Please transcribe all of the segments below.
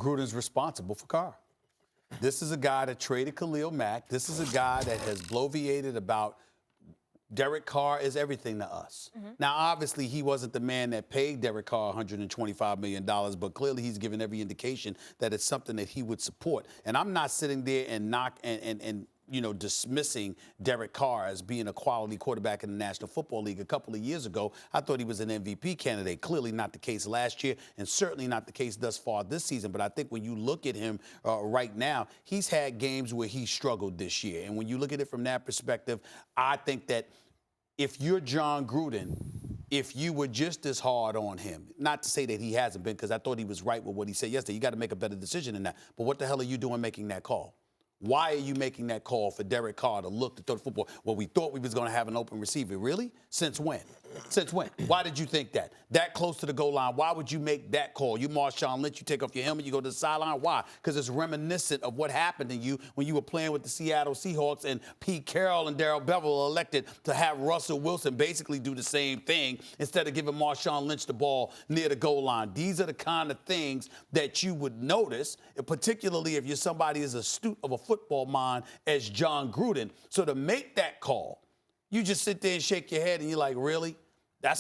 Gruden's responsible for Carr. This is a guy that traded Khalil Mack. This is a guy that has bloviated about Derek Carr is everything to us. Now, obviously, he wasn't the man that paid Derek Carr $125 million, but clearly he's given every indication that it's something that he would support. And I'm not sitting there and dismissing Derek Carr as being a quality quarterback in the National Football League. A couple of years ago, I thought he was an MVP candidate. Clearly not the case last year, and certainly not the case thus far this season. But I think when you look at him right now, he's had games where he struggled this year. And when you look at it from that perspective, I think that if you're Jon Gruden, if you were just as hard on him, not to say that he hasn't been, because I thought he was right with what he said yesterday. You got to make a better decision than that. But what the hell are you doing making that call? Why are you making that call for Derek Carr to look to throw the football? Well, we thought we was going to have an open receiver. Really? Since when? Since when? Why did you think that? That close to the goal line, why would you make that call? You Marshawn Lynch, you take off your helmet, you go to the sideline. Why? Because it's reminiscent of what happened to you when you were playing with the Seattle Seahawks and Pete Carroll and Darrell Bevell elected to have Russell Wilson basically do the same thing instead of giving Marshawn Lynch the ball near the goal line. These are the kind of things that you would notice, particularly if you're somebody as astute of a football mind as Jon Gruden. So to make that call, you just sit there and shake your head and you're like, really?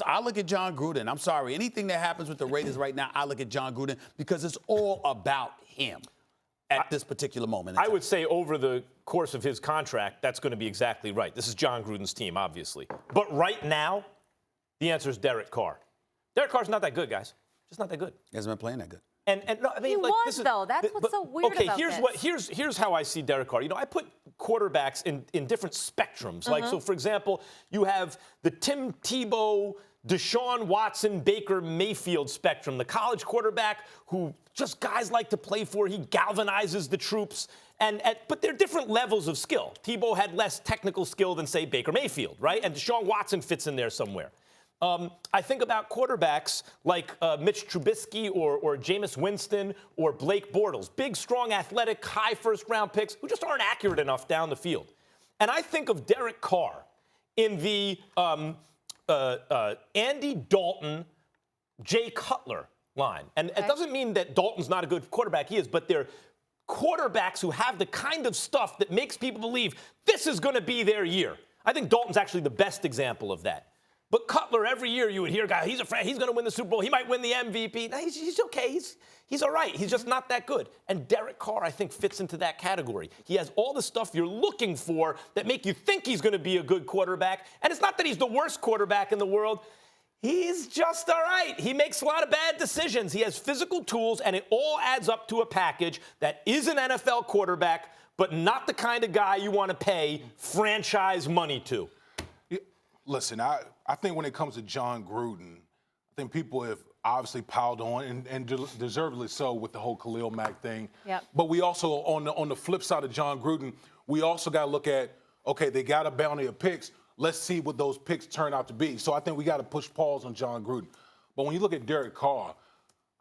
I look at Jon Gruden. I'm sorry. Anything that happens with the Raiders right now, I look at Jon Gruden because it's all about him at this particular moment. I would say over the course of his contract, that's going to be exactly right. This is Jon Gruden's team, obviously. But right now, the answer is Derek Carr. Derek Carr's not that good, guys. Just not that good. He hasn't been playing that good. And no, I mean, he was, though. That's what's so weird about this. Here's how I see Derek Carr. I put quarterbacks in different spectrums. Like, so, for example, you have the Tim Tebow, Deshaun Watson, Baker Mayfield spectrum. The college quarterback who just guys like to play for. He galvanizes the troops. But they're different levels of skill. Tebow had less technical skill than, say, Baker Mayfield, right? And Deshaun Watson fits in there somewhere. I think about quarterbacks like Mitch Trubisky or Jameis Winston or Blake Bortles, big, strong, athletic, high first-round picks who just aren't accurate enough down the field. And I think of Derek Carr in the Andy Dalton, Jay Cutler line. And it doesn't mean that Dalton's not a good quarterback. He is, but they're quarterbacks who have the kind of stuff that makes people believe this is going to be their year. I think Dalton's actually the best example of that. But Cutler, every year you would hear, guy, he's going to win the Super Bowl. He might win the MVP. No, he's okay. He's all right. He's just not that good. And Derek Carr, I think, fits into that category. He has all the stuff you're looking for that make you think he's going to be a good quarterback. And it's not that he's the worst quarterback in the world. He's just all right. He makes a lot of bad decisions. He has physical tools, and it all adds up to a package that is an NFL quarterback, but not the kind of guy you want to pay franchise money to. Listen, I think when it comes to Jon Gruden, I think people have obviously piled on, and deservedly so, with the whole Khalil Mack thing. Yep. But we also, on the flip side of Jon Gruden, we also got to look at, okay, they got a bounty of picks. Let's see what those picks turn out to be. So I think we got to push pause on Jon Gruden. But when you look at Derek Carr,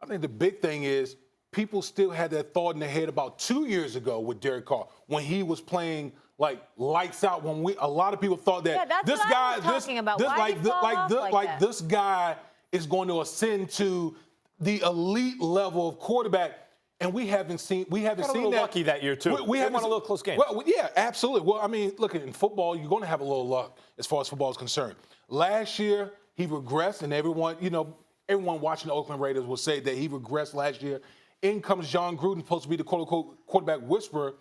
I think the big thing is people still had that thought in their head about 2 years ago with Derek Carr when he was playing like lights out. When a lot of people thought that this guy, this guy is going to ascend to the elite level of quarterback, and we haven't seen that. Lucky that year too. We haven't won a little close game. Well, yeah, absolutely. Well, I mean, look, in football, you're going to have a little luck as far as football is concerned. Last year, he regressed, and everyone watching the Oakland Raiders will say that he regressed last year. In comes Jon Gruden, supposed to be the quote-unquote quarterback whisperer,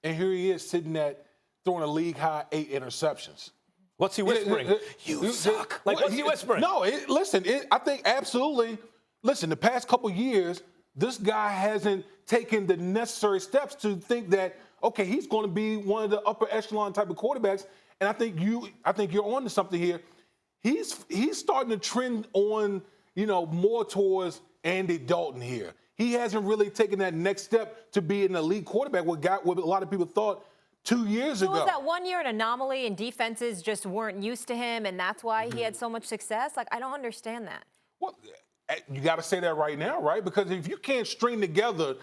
and here he is sitting at throwing a league-high 8 interceptions. What's he whispering? You suck. Like, what's he whispering? No, I think absolutely. Listen, the past couple years, this guy hasn't taken the necessary steps to think that, okay, he's going to be one of the upper echelon type of quarterbacks. And I think you're on to something here. He's starting to trend on, more towards Andy Dalton here. He hasn't really taken that next step to be an elite quarterback, what a lot of people thought 2 years ago. Was that 1 year an anomaly and defenses just weren't used to him, and that's why he had so much success? Like, I don't understand that. Well, you got to say that right now, right? Because if you can't string together,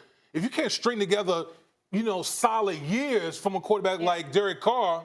solid years from a quarterback like Derek Carr,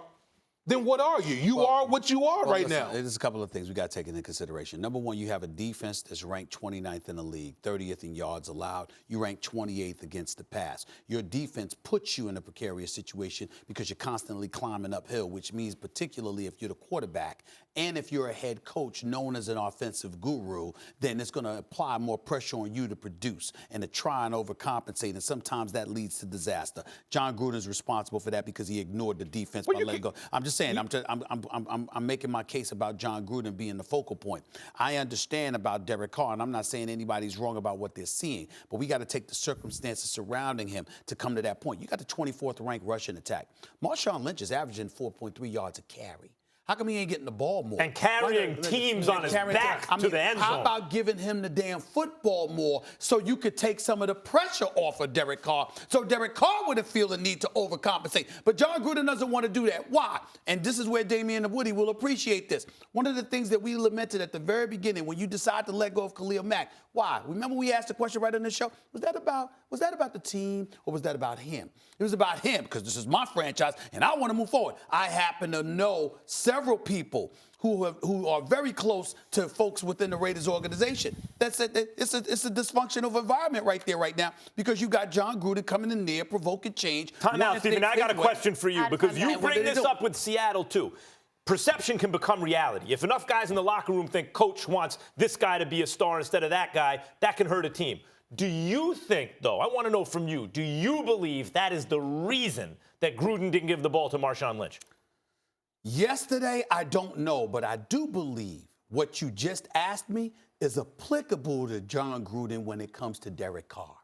then what are you? You are what you are right listen, now. There's a couple of things we got to take into consideration. Number one, you have a defense that's ranked 29th in the league, 30th in yards allowed. You rank 28th against the pass. Your defense puts you in a precarious situation because you're constantly climbing uphill, which means particularly if you're the quarterback and if you're a head coach known as an offensive guru, then it's going to apply more pressure on you to produce and to try and overcompensate, and sometimes that leads to disaster. Jon Gruden is responsible for that because he ignored the defense by letting go. I'm just saying, I'm making my case about Jon Gruden being the focal point. I understand about Derek Carr, and I'm not saying anybody's wrong about what they're seeing, but we got to take the circumstances surrounding him to come to that point. You got the 24th ranked rushing attack. Marshawn Lynch is averaging 4.3 yards a carry. How come he ain't getting the ball more? And carrying teams on his back to the end zone. How about giving him the damn football more so you could take some of the pressure off of Derek Carr, so Derek Carr wouldn't feel the need to overcompensate? But Jon Gruden doesn't want to do that. Why? And this is where Damien and Woody will appreciate this. One of the things that we lamented at the very beginning when you decide to let go of Khalil Mack, why? Remember we asked the question right on the show? Was that about the team or was that about him? It was about him because this is my franchise and I want to move forward. I happen to know several people who are very close to folks within the Raiders organization. It's a dysfunctional environment right there right now because you got Jon Gruden coming in there, provoking change. Time out, Stephen. I got a question for you because you bring this up with Seattle too. Perception can become reality. If enough guys in the locker room think coach wants this guy to be a star instead of that guy, that can hurt a team. Do you think, though, I want to know from you, do you believe that is the reason that Gruden didn't give the ball to Marshawn Lynch? Yesterday, I don't know, but I do believe what you just asked me is applicable to Jon Gruden when it comes to Derek Carr.